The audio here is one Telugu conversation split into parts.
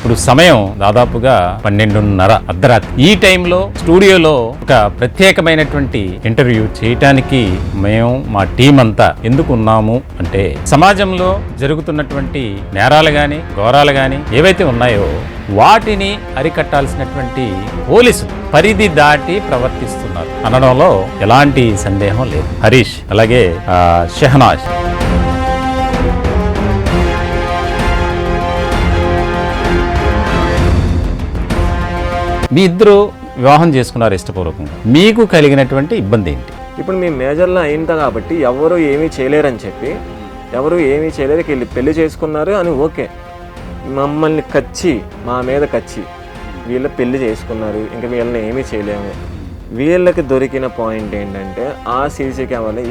ఇప్పుడు సమయం దాదాపుగా 12:30 అర్ధరాత్రి. ఈ టైంలో స్టూడియోలో ఒక ప్రత్యేకమైనటువంటి ఇంటర్వ్యూ చేయటానికి మేము మా టీం అంతా ఎందుకు ఉన్నాము అంటే, సమాజంలో జరుగుతున్నటువంటి నేరాలు గాని ఘోరాలు గాని ఏవైతే ఉన్నాయో వాటిని అరికట్టాల్సినటువంటి పోలీసులు పరిధి దాటి ప్రవర్తిస్తున్నారు అనడంలో ఎలాంటి సందేహం లేదు. హరీష్ అలాగే షెహనాజ్ మీ ఇద్దరు వివాహం చేసుకున్నారు ఇష్టపూర్వకంగా. మీకు కలిగినటువంటి ఇబ్బంది ఏంటి? ఇప్పుడు మీ మేజర్లో అయింది కాబట్టి ఎవరు ఏమీ చేయలేరని చెప్పి వెళ్ళి పెళ్లి చేసుకున్నారు అని ఓకే. మమ్మల్ని మా మీద కచ్చి వీళ్ళ పెళ్లి చేసుకున్నారు, ఇంకా వీళ్ళని ఏమీ చేయలేము. వీళ్ళకి దొరికిన పాయింట్ ఏంటంటే ఆ సీసీ కెమెరా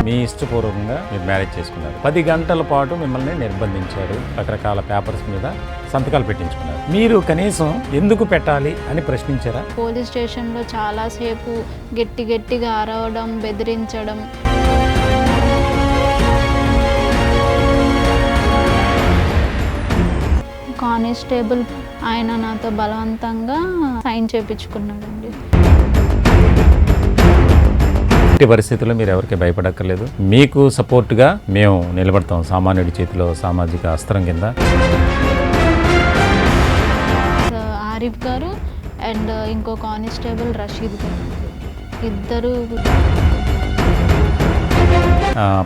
మీ ఇష్టపూర్వకంగా మీరు మ్యారేజ్ చేసుకున్నారు. 10 గంటల పాటు మిమ్మల్ని నిర్బంధించారు, రకరకాల పేపర్స్ మీద సంతకాలు పెట్టించుకున్నారు. మీరు కనీసం ఎందుకు పెట్టాలి అని ప్రశ్నించారా? పోలీస్ స్టేషన్లో చాలాసేపు గట్టిగా అరవడం, బెదిరించడం. కానిస్టేబుల్ ఆయన నాతో బలవంతంగా సైన్ చేయించుకున్నాడండి. ఇట్టి పరిస్థితుల్లో మీరు ఎవరికి భయపడక్కర్లేదు. మీకు సపోర్ట్గా మేము నిలబడతాం. సామాన్యుడి చేతిలో సామాజిక అస్త్రం కింద. ఆరిఫ్ గారు అండ్ ఇంకో కానిస్టేబుల్ రషీద్ గారు ఇద్దరు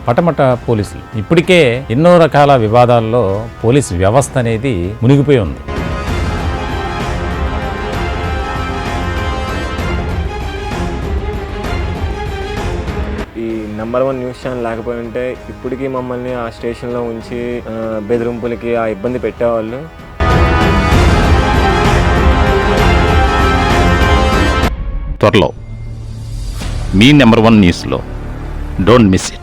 పటమట పోలీసులు ఇప్పటికే ఎన్నో రకాల వివాదాల్లో పోలీసు వ్యవస్థ అనేది మునిగిపోయి ఉంది. ఈ నెంబర్ 1 న్యూస్ ఛానల్ లేకపోయి ఉంటే ఇప్పటికీ మమ్మల్ని ఆ స్టేషన్లో ఉంచి బెదిరింపులకి ఆ ఇబ్బంది పెట్టేవాళ్ళు. త్వరలో మీ నెంబర్ 1 న్యూస్లో డోంట్ మిస్ ఇట్.